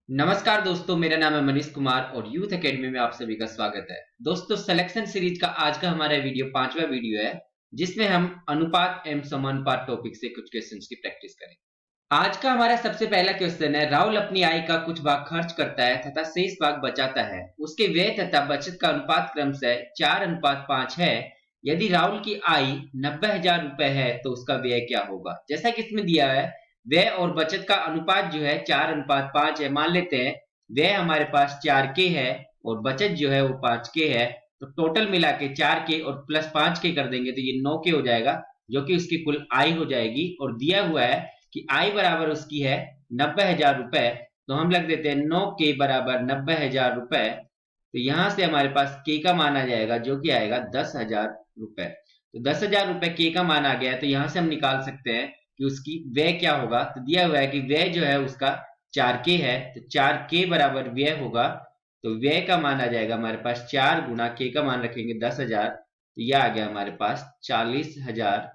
नमस्कार दोस्तों, मेरा नाम है मनीष कुमार और यूथ एकेडमी में आप सभी का स्वागत है। दोस्तों, सिलेक्शन सीरीज का आज का हमारा वीडियो 5वां वीडियो है, जिसमें हम अनुपात एवं समानुपात टॉपिक से कुछ क्वेश्चंस की प्रैक्टिस करेंगे। आज का हमारा सबसे पहला क्वेश्चन है, राहुल अपनी आय का कुछ भाग खर्च करता है तथा शेष भाग बचाता है। उसके व्यय तथा बचत का अनुपात क्रमशः 4:5 है। यदि राहुल की आय 90,000 रुपए है तो उसका व्यय क्या होगा? जैसा कि इसमें दिया है, व्यय और बचत का अनुपात जो है 4:5 है। मान लेते हैं व्यय हमारे पास 4K है और बचत जो है वो 5K है, तो टोटल मिला के 4K और प्लस 5K कर देंगे तो ये 9K हो जाएगा, जो कि उसकी कुल आय हो जाएगी। और दिया हुआ है कि आय बराबर उसकी है 90,000 रुपए, तो हम लग देते हैं 9K बराबर 90,000 रुपए। तो यहां से हमारे पास K का मान आ जाएगा, जो कि आएगा 10,000 रुपए। तो 10,000 रुपए K का मान आ गया, तो यहां से हम निकाल सकते हैं कि उसकी व्यय क्या होगा। तो दिया हुआ है कि व्यय जो है उसका 4K है, तो 4K बराबर व्यय होगा। तो व्यय का मान आ जाएगा हमारे पास 4 गुना K का मान रखेंगे 10,000, तो यह आ गया हमारे पास 40,000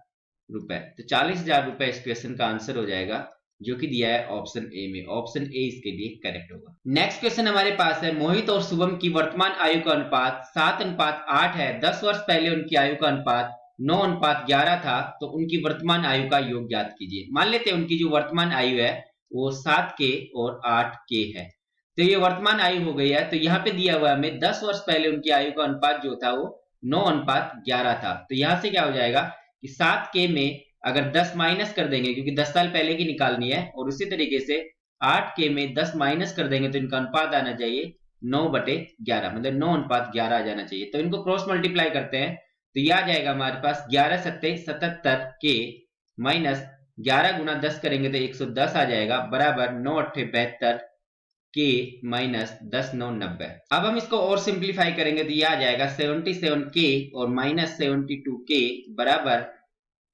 रुपए। तो 40,000 रुपए इस क्वेश्चन का आंसर हो जाएगा, जो कि दिया है ऑप्शन ए में। ऑप्शन ए इसके लिए करेक्ट होगा। नेक्स्ट क्वेश्चन हमारे पास है, मोहित और शुभम की वर्तमान आयु का अनुपात 7:8 है। 10 वर्ष पहले उनकी आयु का अनुपात 9:11 था, तो उनकी वर्तमान आयु का योग ज्ञात कीजिए। मान लेते हैं उनकी जो वर्तमान आयु है वो 7K और 8K है। तो ये वर्तमान आयु हो गई है। तो यहाँ पे दिया हुआ है हमें 10 वर्ष पहले उनकी आयु का अनुपात जो था वो 9:11 था। तो यहाँ से क्या हो जाएगा कि 7K में अगर 10 माइनस कर देंगे, क्योंकि 10 साल पहले की निकालनी है, और उसी तरीके से 8K में 10 माइनस कर देंगे तो इनका अनुपात आना चाहिए 9/11, मतलब 9:11 आ जाना चाहिए। तो इनको क्रॉस मल्टीप्लाई करते हैं तो यह आ जाएगा हमारे पास 11 सत्ते 77K माइनस 11 गुना 10 करेंगे तो 110 आ जाएगा, बराबर 9 अट्ठे 72 K माइनस 10 9 90। अब हम इसको और सिंप्लीफाई करेंगे तो यह आ जाएगा 77K और माइनस 72K बराबर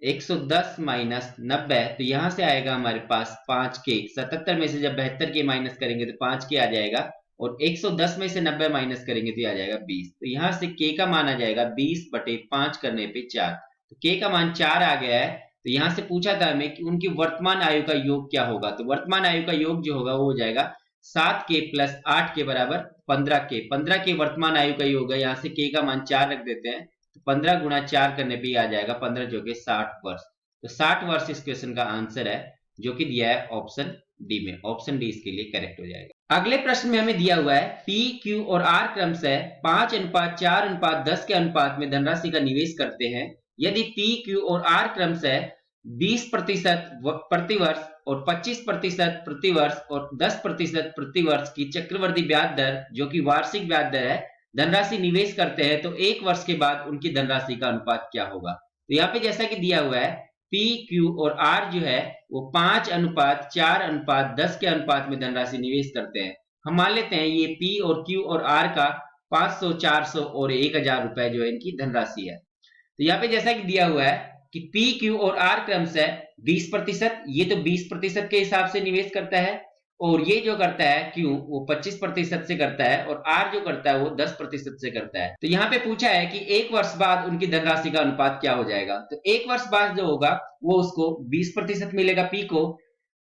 110 माइनस 90। तो यहां से आएगा हमारे पास 5K। 77 में से जब 72K माइनस करेंगे तो 5K आ जाएगा, और 110 में से 90 माइनस करेंगे तो आ जाएगा 20। तो यहां से K का मान आ जाएगा 20/5 करने पे 4। तो K का मान 4 आ गया है। तो यहां से पूछा था हमें कि उनकी वर्तमान आयु का योग क्या होगा। तो वर्तमान आयु का योग जो होगा वो हो जाएगा 7K प्लस 8K बराबर 15K। 15K वर्तमान आयु का योग है। यहाँ से K का मान 4 रख देते हैं, 15 गुना 4 करने पे आ जाएगा 15 जो कि 60 वर्ष। तो 60 वर्ष इस क्वेश्चन का आंसर है, जो कि दिया है ऑप्शन डी में। ऑप्शन डी इसके लिए करेक्ट हो जाएगा। अगले प्रश्न में हमें दिया हुआ है P, Q और R क्रमशः 5:4:10 के अनुपात में धनराशि का निवेश करते हैं। यदि P, Q और R क्रमशः 20% प्रतिवर्ष और 25% प्रतिवर्ष और 10% प्रतिवर्ष की चक्रवर्ती ब्याज दर, जो कि वार्षिक ब्याज दर है, धनराशि निवेश करते हैं, तो एक वर्ष के बाद उनकी धनराशि का अनुपात क्या होगा। तो यहाँ पे जैसा कि दिया हुआ है P, Q और R जो है वो 5:4:10 के अनुपात में धनराशि निवेश करते हैं। हम मान लेते हैं ये P और Q और R का 500, 400 और 1,000 रुपए जो है इनकी धनराशि है। तो यहाँ पे जैसा कि दिया हुआ है कि P, Q और R क्रमशः 20%, ये तो 20% के हिसाब से निवेश करता है, और ये जो करता है Q वो 25% से करता है, और R जो करता है वो 10% से करता है। तो यहाँ पे पूछा है कि एक वर्ष बाद उनकी धनराशि का अनुपात क्या हो जाएगा। तो एक वर्ष बाद जो होगा वो उसको 20% मिलेगा P को,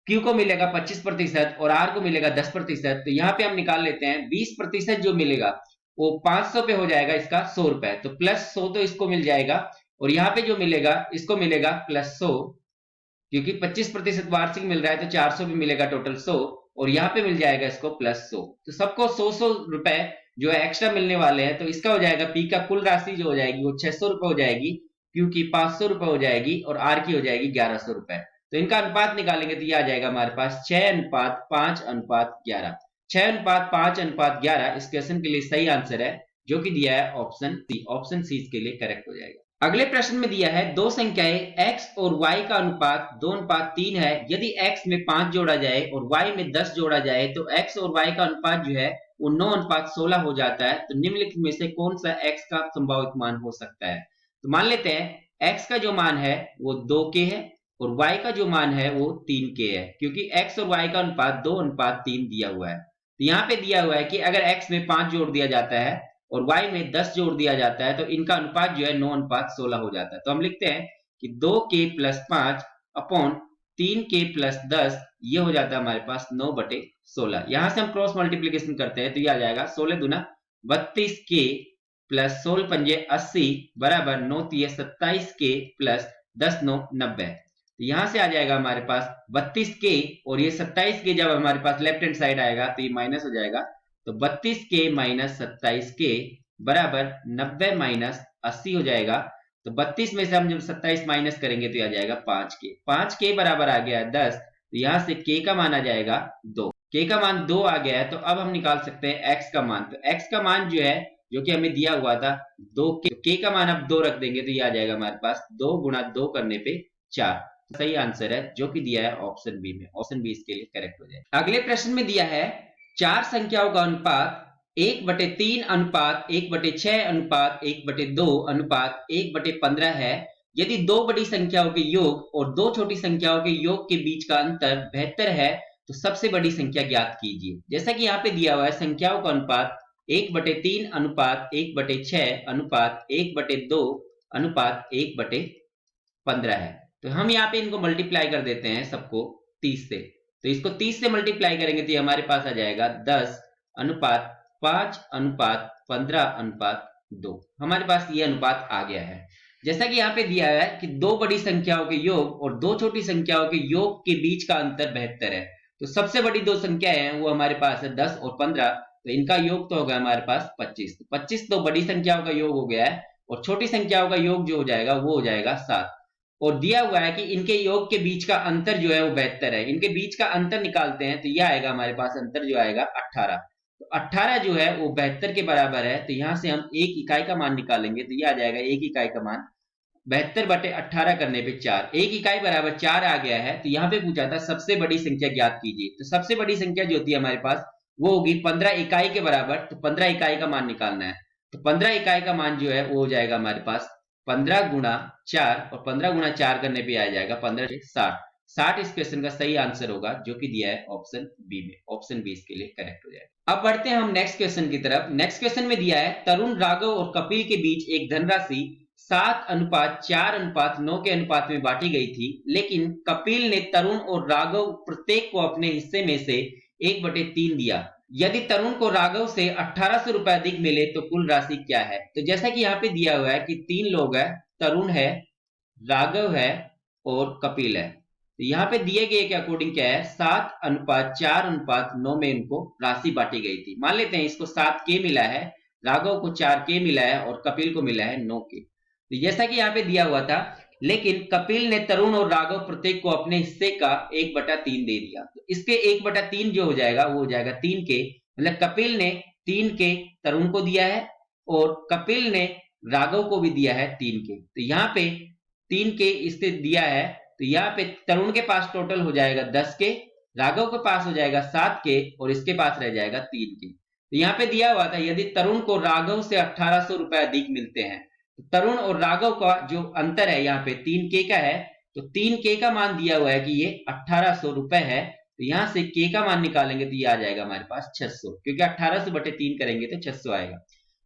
Q को मिलेगा 25% और R को मिलेगा 10%। तो यहाँ पे हम निकाल लेते हैं 20% जो मिलेगा वो 500 पे हो जाएगा इसका 100 रुपए, तो प्लस 100 तो इसको मिल जाएगा, और यहाँ पे जो मिलेगा इसको मिलेगा प्लस 100, क्योंकि 25% वार्षिक मिल रहा है तो 400 भी मिलेगा, टोटल 100, और यहाँ पे मिल जाएगा इसको प्लस 100। तो सबको 100 रुपए जो है एक्स्ट्रा मिलने वाले हैं। तो इसका हो जाएगा P का कुल राशि जो हो जाएगी वो 600 रुपए हो जाएगी, Q की 500 रुपए हो जाएगी, और R की हो जाएगी 1100 रुपए। तो इनका अनुपात निकालेंगे तो ये आ जाएगा हमारे पास 6:5:11। 6:5:11 इस क्वेश्चन के लिए सही आंसर है, जो कि दिया है ऑप्शन सी। ऑप्शन सी इसके लिए करेक्ट हो जाएगा। अगले प्रश्न में दिया है दो संख्याएं x और y का अनुपात 2:3 है। यदि x में 5 जोड़ा जाए और y में 10 जोड़ा जाए तो x और y का अनुपात जो है वो 9:16 हो जाता है। तो निम्नलिखित में से कौन सा x का संभावित मान हो सकता है। तो मान लेते हैं x का जो मान है वो 2K है और y का जो मान है वो 3K है, क्योंकि x और y का अनुपात 2:3 दिया हुआ है। तो यहाँ पे दिया हुआ है कि अगर x में 5 जोड़ दिया जाता है और y में 10 जोड़ दिया जाता है तो इनका अनुपात जो है 9:16 हो जाता है। तो हम लिखते हैं कि 2K+5 अपॉन 3K+10, ये हो जाता है हमारे पास 9/16। 16। यहां से हम क्रॉस मल्टीप्लीकेशन करते हैं तो ये आ जाएगा 16 दूना 32k प्लस 16 पंजे 80 बराबर 9 तिये 27k प्लस 10 9 90। तो यहां से आ जाएगा हमारे पास 32k और ये 27k जब हमारे पास लेफ्ट हैंड साइड आएगा तो ये माइनस हो जाएगा। तो 32k माइनस 27k बराबर 90 माइनस 80 हो जाएगा। तो 32 में से हम जब 27 माइनस करेंगे तो आ जाएगा 5k। 5k बराबर आ गया 10। तो यहां से k का मान आ जाएगा 2। k का मान 2 आ गया है तो अब हम निकाल सकते हैं x का मान। तो x का मान जो है जो कि हमें दिया हुआ था 2k, k का मान अब 2 रख देंगे तो ये आ जाएगा हमारे पास 2 गुणा 2 करने पे 4। सही आंसर है जो कि दिया है ऑप्शन बी में। ऑप्शन बी इसके लिए करेक्ट हो जाएगा। अगले प्रश्न में दिया है 4 संख्याओं का अनुपात 1/3 अनुपात 1/6 अनुपात 1/2 अनुपात 1/15 है। यदि दो बड़ी संख्याओं के योग और दो छोटी संख्याओं के योग के बीच का अंतर 72 है तो सबसे बड़ी संख्या ज्ञात कीजिए। जैसा कि यहाँ पे दिया हुआ है संख्याओं का अनुपात 1/3 अनुपात 1/6 अनुपात 1/2 अनुपात 1/15 है। तो हम यहाँ पे इनको मल्टीप्लाई कर देते हैं सबको 30 से। तो इसको 30 से मल्टीप्लाई करेंगे तो ये हमारे पास आ जाएगा 10 अनुपात 5 अनुपात 15 अनुपात 2। हमारे पास ये अनुपात आ गया है। जैसा कि यहाँ पे दिया है कि दो बड़ी संख्याओं के योग और दो छोटी संख्याओं के योग के बीच का अंतर 72 है। तो सबसे बड़ी दो संख्या है वो हमारे पास है 10 और 15। तो इनका योग तो होगा हमारे पास 25। तो 25 तो बड़ी संख्याओं का योग हो गया है और छोटी संख्याओं का योग जो हो जाएगा वो हो जाएगा 7। और दिया हुआ है कि इनके योग के बीच का अंतर जो है वो 72 है। इनके बीच का अंतर निकालते हैं तो यह आएगा हमारे पास अंतर जो आएगा 18। तो 18 जो है वो 72 के बराबर है। तो यहां से हम एक इकाई का मान निकालेंगे तो यह आ जाएगा एक इकाई का मान 72/18 करने पे 4। एक इकाई बराबर 4 आ गया है। तो यहाँ पे पूछा था सबसे बड़ी संख्या ज्ञात कीजिए। तो सबसे बड़ी संख्या जो होती है हमारे पास वो होगी 15 इकाई के बराबर। तो 15 इकाई का मान निकालना है। तो 15 इकाई का मान जो है वो हो जाएगा हमारे पास 15 गुणा 4 और 15 गुणा 4 करने पे आ जाएगा 15 से 60। 60 इस क्वेश्चन का सही आंसर होगा जो कि दिया है ऑप्शन बी में। ऑप्शन बी इसके लिए करेक्ट हो जाएगा। अब बढ़ते हैं हम नेक्स्ट क्वेश्चन की तरफ। नेक्स्ट क्वेश्चन में दिया है तरुण राघव और कपिल के बीच एक धनराशि 7:4:9 के अनुपात में बांटी गई थी, लेकिन कपिल ने तरुण और राघव प्रत्येक को अपने हिस्से में से 1/3 दिया। यदि तरुण को राघव से 1800 रुपए अधिक मिले तो कुल राशि क्या है। तो जैसा कि यहाँ पे दिया हुआ है कि 3 लोग हैं, तरुण है, राघव है और कपिल है। तो यहाँ पे दिए गए के अकॉर्डिंग क्या है 7:4:9 में इनको राशि बांटी गई थी। मान लेते हैं इसको 7k मिला है, राघव को 4k मिला है और कपिल को मिला है 9k। तो जैसा कि यहाँ पे दिया हुआ था, लेकिन कपिल ने तरुण और राघव प्रत्येक को अपने हिस्से का 1/3 दे दिया। तो इसके 1/3 जो हो जाएगा वो हो जाएगा 3k। मतलब कपिल ने 3k तरुण को दिया है और कपिल ने राघव को भी दिया है 3k। तो यहाँ पे 3k इससे दिया है। तो यहाँ पे तरुण के पास टोटल हो जाएगा 10k, राघव के पास हो जाएगा 7k और इसके पास रह जाएगा 3k। तो यहाँ पे दिया हुआ था यदि तरुण को राघव से 1800 रुपए अधिक मिलते हैं तो तरुण और राघव का जो अंतर है यहाँ पे 3k का है। तो 3k का मान दिया हुआ है कि ये 1800 रुपए है। तो यहां से k का मान निकालेंगे तो ये आ जाएगा हमारे पास 600, क्योंकि 1800/3 करेंगे तो 600 आएगा।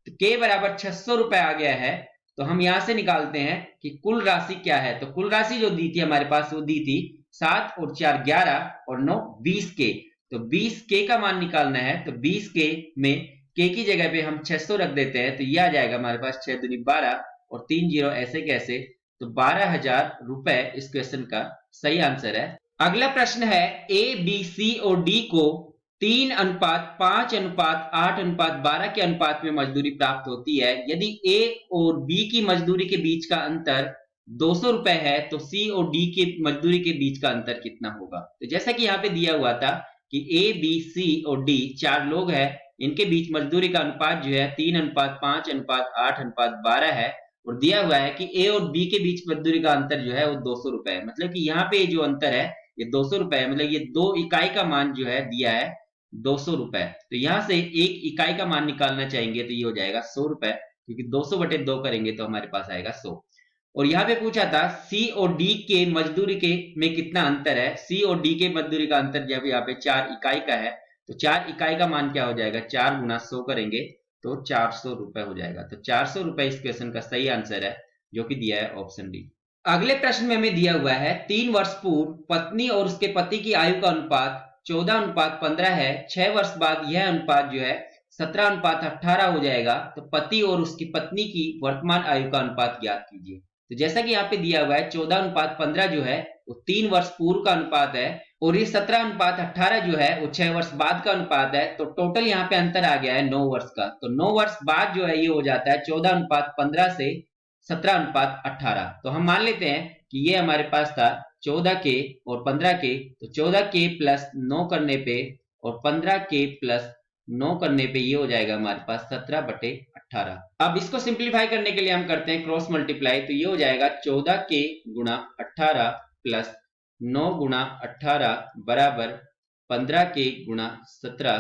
तो k बराबर 600 रुपए आ गया है। तो हम यहां से निकालते हैं कि कुल राशि क्या है। तो कुल राशि जो दी थी हमारे पास वो दी थी 7 और 4 11 और 9 20k। तो 20k का मान निकालना है। तो 20k में k की जगह पे हम 600 रख देते हैं तो ये आ जाएगा हमारे पास 6 दूनी 12 और 3 जीरो ऐसे कैसे। तो 12,000 रुपए इस क्वेश्चन का सही आंसर है। अगला प्रश्न है ए बी सी और डी को 3:5:8:12 के अनुपात में मजदूरी प्राप्त होती है। यदि ए और बी की मजदूरी के बीच का अंतर 200 रुपए है तो सी और डी के मजदूरी के बीच का अंतर कितना होगा। तो जैसा कि यहाँ पे दिया हुआ था कि ए बी सी और डी 4 लोग हैं, इनके बीच मजदूरी का अनुपात जो है 3:5:8:12 है और दिया हुआ है कि ए और बी के बीच मजदूरी का अंतर जो है वो 200 रुपए है। मतलब कि यहाँ पे जो अंतर है ये 200 रुपए है। मतलब ये 2 इकाई का मान जो है दिया है 200 रुपए। तो यहां से एक इकाई का मान निकालना चाहेंगे तो ये हो जाएगा 100 रुपए, क्योंकि 200/2 करेंगे तो हमारे पास आएगा 100। और यहाँ पे पूछा था सी और डी के मजदूरी के में कितना अंतर है। सी और डी के मजदूरी का अंतर जब यहाँ पे 4 इकाई का है तो 4 इकाई का मान क्या हो जाएगा 4 गुना 100 करेंगे तो 400 रुपए हो जाएगा। तो 400 रुपए इस क्वेश्चन का सही आंसर है जो कि दिया है ऑप्शन डी। अगले प्रश्न में हमें दिया हुआ है 3 वर्ष पूर्व पत्नी और उसके पति की आयु का अनुपात 14:15 है, 6 वर्ष बाद यह अनुपात जो है 17:18 हो जाएगा। तो पति और उसकी पत्नी की वर्तमान आयु का अनुपात ज्ञात कीजिए। तो जैसा कि यहाँ पे दिया हुआ है 14:15 जो है वो 3 वर्ष पूर्व का अनुपात है और ये 17:18 जो है वो 6 वर्ष बाद का अनुपात है। तो टोटल यहाँ पे अंतर आ गया है 9 वर्ष का। तो 9 वर्ष बाद जो है ये हो जाता है 14:15 से 17:18। तो हम मान लेते हैं कि ये हमारे पास था 14 के और 15 के। तो 14 के प्लस 9 करने पे और 15 के प्लस 9 करने पे ये हो जाएगा हमारे पास 17/18। अब इसको सिंप्लीफाई करने के लिए हम करते हैं क्रॉस मल्टीप्लाई। तो ये हो जाएगा 14 के गुणा 18 प्लस 9 गुणा 18 बराबर 15 के गुणा 17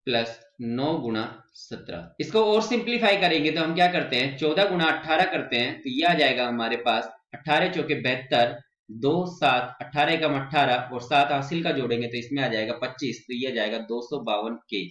प्लस 9 गुणा 17। इसको और सिंप्लीफाई करेंगे तो हम क्या करते हैं 14 गुणा 18 करते हैं। तो ये आ जाएगा हमारे पास 18 चौके 72, 2 7 18 एकम 18 और 7 हासिल का जोड़ेंगे तो इसमें आ जाएगा 25। तो ये आ जाएगा 252 के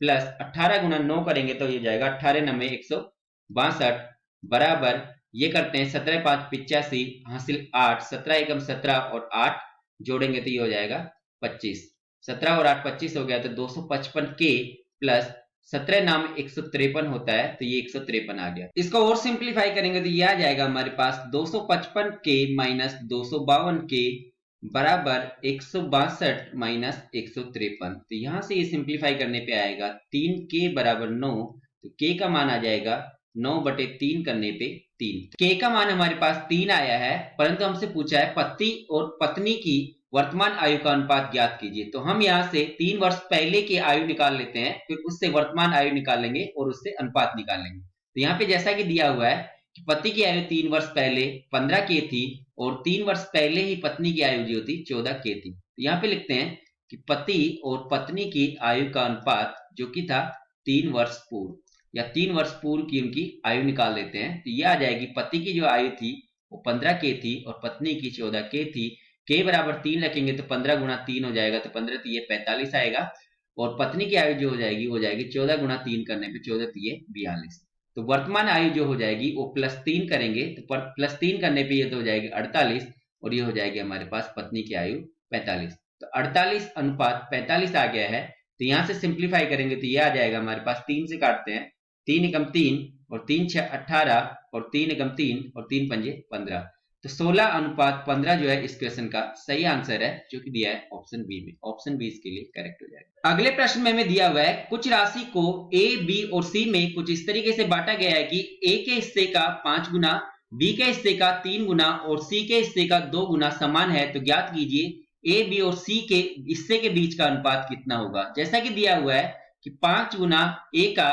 प्लस 18 गुणा 9 करेंगे तो ये जाएगा 18 9 162 बराबर ये करते हैं 17 5 85 हासिल 8, 17 एकम 17 और 8 जोड़ेंगे तो ये हो जाएगा 25। 17 और 8 25 हो गया। तो 255 के प्लस 17 नाम 153 होता है तो ये 153 आ गया। इसको और सिंप्लीफाई करेंगे तो ये आ जाएगा हमारे पास 255 के माइनस 252 के बराबर 162 माइनस 153। तो यहां से ये सिंप्लीफाई करने पे आएगा 3 के बराबर 9। तो के का मान आ जाएगा 9/3 करने पे 3। के का मान हमारे पास 3 आया है, परंतु हमसे पूछा है पति और पत्नी की वर्तमान आयु का अनुपात ज्ञात कीजिए। तो हम यहाँ से 3 वर्ष पहले की आयु निकाल लेते हैं, फिर उससे वर्तमान आयु निकालेंगे और उससे अनुपात निकालेंगे। तो यहाँ पे जैसा कि दिया हुआ है कि पति की आयु 3 वर्ष पहले 15 के थी और 3 वर्ष पहले ही पत्नी की आयु जो थी 14 के थी। तो यहाँ पे लिखते हैं कि पति और पत्नी की आयु का अनुपात जो कि था 3 वर्ष पूर्व या 3 वर्ष पूर्व की उनकी आयु निकाल लेते हैं। तो यह आ जाएगी पति की जो आयु थी वो 15 के थी और पत्नी की 14 के थी। के बराबर 3 रखेंगे तो 15 गुणा 3 हो जाएगा तो 15 3 45 आएगा और पत्नी की आयु जो हो जाएगी 14 गुणा 3 करने पे 14 3 42। तो वर्तमान आयु जो हो जाएगी वो +3 करेंगे तो +3 करने पे ये तो हो जाएगी 48 और ये हो जाएगी हमारे पास पत्नी की आयु 45। तो 48:45 आ गया है। तो यहां से सिंप्लीफाई करेंगे तो ये आ जाएगा हमारे पास 3 से काटते हैं 3 एकम 3 और 3 6 18 और 3 एकम 3 और 3 पंजे 15। तो 16:15 जो है इस क्वेश्चन का सही आंसर है जो कि दिया है ऑप्शन बी में। ऑप्शन बी इसके लिए करेक्ट हो जाएगा। अगले प्रश्न में हमें दिया हुआ है कुछ राशि को ए बी और सी में कुछ इस तरीके से बांटा गया है कि ए के हिस्से का 5 गुना, बी के हिस्से का 3 गुना और सी के हिस्से का 2 गुना समान है। तो ज्ञात कीजिए ए बी और सी के हिस्से के बीच का अनुपात कितना होगा। जैसा कि दिया हुआ है कि 5 गुना ए का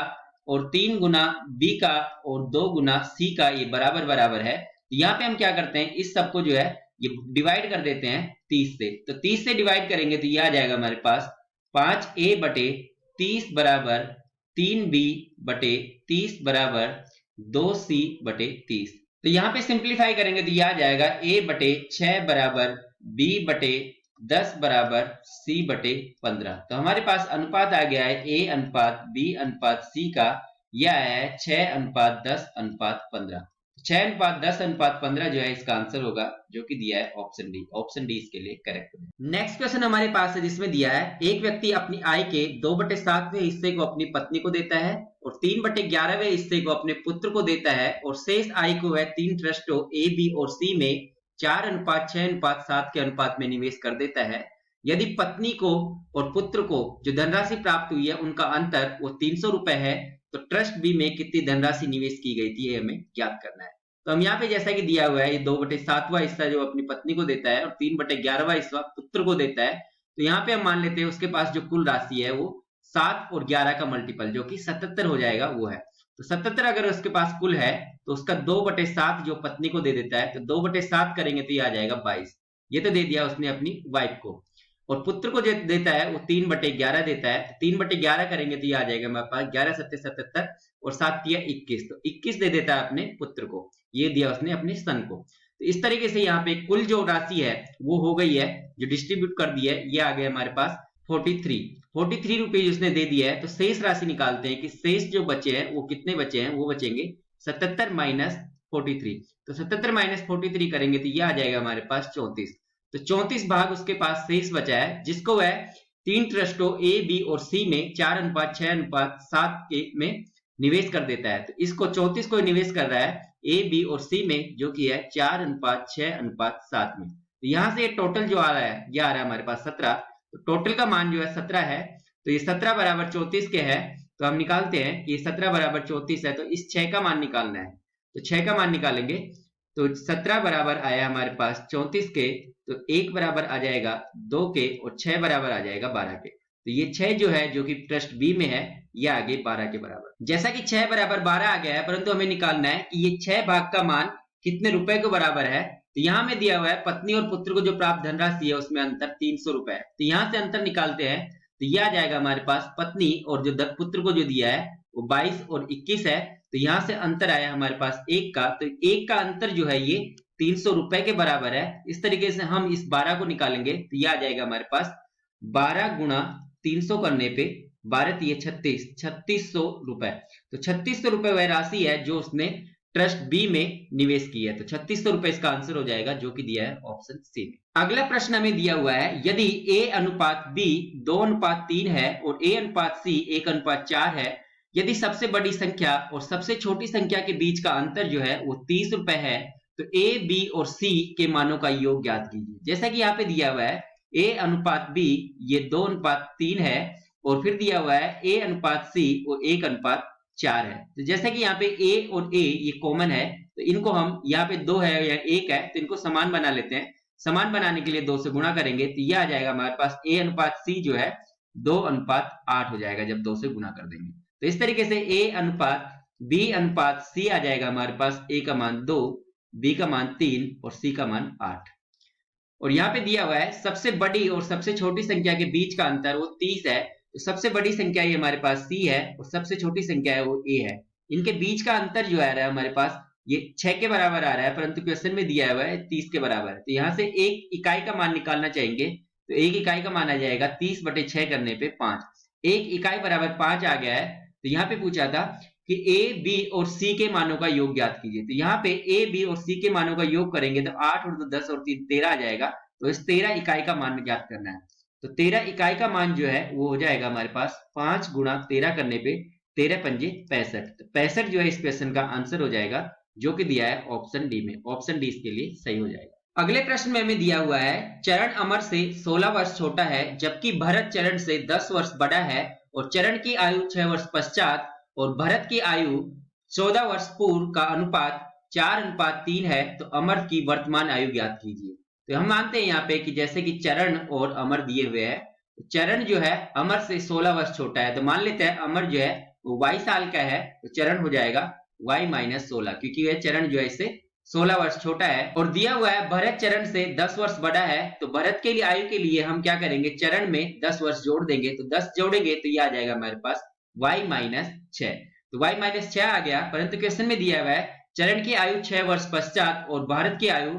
और 3 गुना बी का और 2 गुना सी का ये बराबर बराबर है। यहाँ पे हम क्या करते हैं इस सबको जो है ये डिवाइड कर देते हैं 30 से। तो 30 से डिवाइड करेंगे तो ये आ जाएगा हमारे पास 5a बटे 30 बराबर 3b बटे 30 बराबर 2c बटे 30। तो यहाँ पे सिंप्लीफाई करेंगे तो ये आ जाएगा a बटे 6 बराबर b बटे 10 बराबर c बटे 15। तो हमारे पास अनुपात आ गया है a अनुपात b अनुपात c का। यह आया है 6:10:15। 6:10:15 जो है इसका आंसर होगा जो कि दिया है ऑप्शन डी। ऑप्शन डी इसके लिए करेक्ट है। नेक्स्ट क्वेश्चन हमारे पास है जिसमें दिया है एक व्यक्ति अपनी आय के 2/7वें हिस्से को अपनी पत्नी को देता है और 3/11वें हिस्से को अपने पुत्र को देता है और शेष आय को वह 3 ट्रस्टों ए बी और सी में 4:6:7 के अनुपात में निवेश कर देता है। यदि पत्नी को और पुत्र को जो धनराशि प्राप्त हुई है उनका अंतर वो 300 रुपए है तो ट्रस्ट बी में कितनी धनराशि निवेश की गई थी ये हमें ज्ञात करना है। तो हम यहाँ पे जैसा कि दिया हुआ है ये 2/7वां हिस्सा जो अपनी पत्नी को देता है और 3/11वां हिस्सा पुत्र को देता है। तो यहाँ पे हम मान लेते हैं उसके पास जो कुल राशि है वो 7 और 11 का मल्टीपल जो कि 77 हो जाएगा वो है। तो 77 अगर उसके पास कुल है तो उसका 2/7 जो पत्नी को दे देता है तो 2/7 करेंगे तो ये आ जाएगा 22। ये तो दे दिया उसने अपनी वाइफ को और पुत्र को देता है वो 3/11 देता है। 3/11 करेंगे तो ये आ जाएगा हमारे पास 11 7 77 और 7 दिया 21। तो 21 दे देता है अपने पुत्र को, ये दिया उसने अपने सन को। तो इस तरीके से यहाँ पे कुल जो राशि है वो हो गई है जो डिस्ट्रीब्यूट कर दी है। ये आ गया हमारे पास 43 रुपीज उसने दे दिया है। तो शेष राशि निकालते हैं कि शेष जो बचे हैं वो कितने बचे हैं। वो बचेंगे 77 - 43। तो 77 - 43 करेंगे तो ये आ जाएगा हमारे पास 34। तो 34 भाग उसके पास शेष बचा है, जिसको वह 3 ट्रस्टों ए, बी और सी में 4:6:7 के में निवेश कर देता है। तो इसको 34 को निवेश कर रहा है ए, बी और सी में, जो कि है 4:6:7 में। तो यहां से टोटल जो आ रहा है, ये आ रहा है हमारे पास 17। तो टोटल का मान जो है 17 है। तो ये 17 बराबर 34 के है। तो हम निकालते हैं कि 17 बराबर 34 है, तो इस 6 का मान निकालना है। तो 6 का मान निकालेंगे तो 17 बराबर आया हमारे पास 34 के, तो 1 बराबर आ जाएगा 2 के और 6 बराबर आ जाएगा 12 के। तो ये 6 जो है, जो कि ट्रस्ट बी में है, ये आगे 12 के बराबर। जैसा कि 6 बराबर 12 आ गया है, परंतु हमें निकालना है कि ये 6 भाग का मान कितने रुपए के बराबर है। तो यहाँ में दिया हुआ है पत्नी और पुत्र को जो प्राप्त धनराशि है उसमें अंतर 300 रुपए है। तो यहाँ से अंतर निकालते हैं, तो ये आ जाएगा हमारे पास पत्नी और जो पुत्र को जो दिया है वो 22 और 21 है। तो यहाँ से अंतर आया हमारे पास 1 का। तो 1 का अंतर जो है ये 300 रुपए के बराबर है। इस तरीके से हम इस 12 को निकालेंगे, तो ये आ जाएगा हमारे पास 12 गुणा 300 करने पे 12 3 36 3600 रुपए। तो 3600 रुपए वह राशि है जो उसने ट्रस्ट बी में निवेश की है। तो 3600 रुपए इसका आंसर हो जाएगा, जो कि दिया है ऑप्शन सी में। अगला प्रश्न हमें दिया हुआ है, यदि ए अनुपात बी 2:3 है और ए अनुपात सी 1:4 है, यदि सबसे बड़ी संख्या और सबसे छोटी संख्या के बीच का अंतर जो है वो 30 रुपए है, तो ए, बी और सी के मानों का योग ज्ञात कीजिए। जैसा कि यहाँ पे दिया हुआ है ए अनुपात बी ये 2:3 है और फिर दिया हुआ है ए अनुपात सी वो 1:4 है। तो जैसे कि यहाँ पे ए और ए ये कॉमन है, तो इनको हम यहाँ पे 2 है या 1 है, तो इनको समान बना लेते हैं। समान बनाने के लिए 2 से गुणा करेंगे, तो यह आ जाएगा हमारे पास ए अनुपात सी जो है 2:8 हो जाएगा जब 2 से गुणा कर देंगे। तो इस तरीके से ए अनुपात बी अनुपात सी आ जाएगा हमारे पास ए का मान 2, बी का मान 3 और सी का मान 8। और यहाँ पे दिया हुआ है सबसे बड़ी और सबसे छोटी संख्या के बीच का अंतर वो 30 है। तो सबसे बड़ी संख्या ये हमारे पास सी है और सबसे छोटी संख्या है वो ए है। इनके बीच का अंतर जो आ रहा है हमारे पास ये 6 के बराबर आ रहा है, परंतु क्वेश्चन में दिया हुआ है 30 के बराबर है। तो यहाँ से एक इकाई का मान निकालना चाहेंगे, तो एक इकाई का मान आ जाएगा 30/6 करने पे 5। एक इकाई बराबर 5 आ गया है। तो यहाँ पे पूछा था कि ए, बी और सी के मानों का योग ज्ञात कीजिए। तो यहाँ पे ए, बी और सी के मानों का योग करेंगे तो 8 और 2 10 और 3 13 आ जाएगा। तो इस 13 इकाई का मान ज्ञात करना है। तो 13 इकाई का मान जो है वो हो जाएगा हमारे पास 5 गुणा 13 करने पे 13 पंजे 65। तो 65 जो है इस क्वेश्चन का आंसर हो जाएगा, जो कि दिया है ऑप्शन डी में। ऑप्शन डी इसके लिए सही हो जाएगा। अगले प्रश्न में हमें दिया हुआ है चरण अमर से 16 वर्ष छोटा है, जबकि भरत चरण से 10 वर्ष बड़ा है और चरण की आयु 6 वर्ष पश्चात और भरत की आयु 14 वर्ष पूर्व का अनुपात 4:3 है, तो अमर की वर्तमान आयु ज्ञात कीजिए। तो हम मानते हैं यहाँ पे कि जैसे कि चरण और अमर दिए हुए हैं, चरण जो है अमर से 16 वर्ष छोटा है, तो मान लेते हैं अमर जो है वो y साल का है, तो चरण हो जाएगा y-16, क्योंकि यह चरण जो है इससे 16 वर्ष छोटा है। और दिया हुआ है भरत चरण से 10 वर्ष बड़ा है, तो भरत के लिए आयु के लिए हम क्या करेंगे, चरण में 10 वर्ष जोड़ देंगे। तो 10 जोड़ेंगे तो ये आ जाएगा हमारे पास y-6। तो y-6 आ गया, परंतु क्वेश्चन में दिया हुआ है चरण की आयु 6 वर्ष पश्चात और भारत की आयु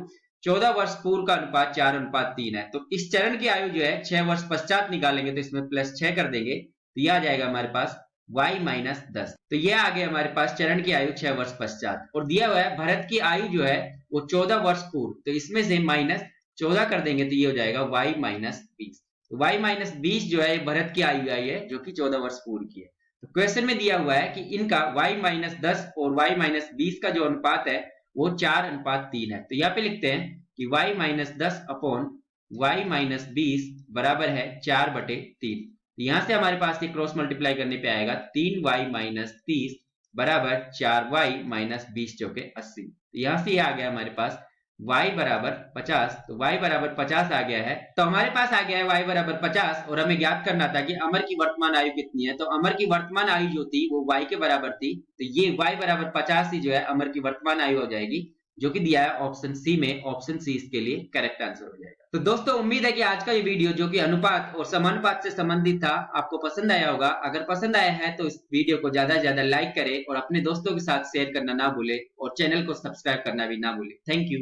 14 वर्ष पूर्व का अनुपात 4:3 है। तो इस चरण की आयु जो है 6 वर्ष पश्चात निकालेंगे, तो इसमें +6 कर देंगे, तो यह आ जाएगा हमारे पास y-10। तो यह आ गया हमारे पास चरण की आयु 6 वर्ष पश्चात। और दिया हुआ है भरत की आयु जो है वो 14 वर्ष पूर्व, तो इसमें से -14 कर देंगे, तो ये हो जाएगा y-20। तो y-20 जो है भरत की आयु आई है, जो कि 14 वर्ष पूर्व की है। तो क्वेश्चन में दिया हुआ है कि इनका y-10 और y-20 का जो अनुपात है वो 4:3 है। तो यहाँ पे लिखते हैं कि y-10 अपॉन y-20 बराबर है 4/3। तो यहाँ से हमारे पास ये क्रॉस मल्टीप्लाई करने पे आएगा 3y-30 बराबर 4y-20 चौके 80। तो यहाँ से ये आ गया हमारे पास y बराबर 50। तो y बराबर 50 आ गया है। तो हमारे पास आ गया है y बराबर 50 और हमें ज्ञात करना था कि अमर की वर्तमान आयु कितनी है। तो अमर की वर्तमान आयु जो थी वो y के बराबर थी, तो ये y बराबर 50 ही जो है अमर की वर्तमान आयु हो जाएगी, जो कि दिया है ऑप्शन सी में। ऑप्शन सी इसके लिए करेक्ट आंसर हो जाएगा। तो दोस्तों उम्मीद है कि आज का ये वीडियो जो कि अनुपात और समानुपात से संबंधित था आपको पसंद आया होगा। अगर पसंद आया है तो इस वीडियो को ज्यादा से ज्यादा लाइक करें और अपने दोस्तों के साथ शेयर करना ना भूले और चैनल को सब्सक्राइब करना भी ना भूले। Thank you.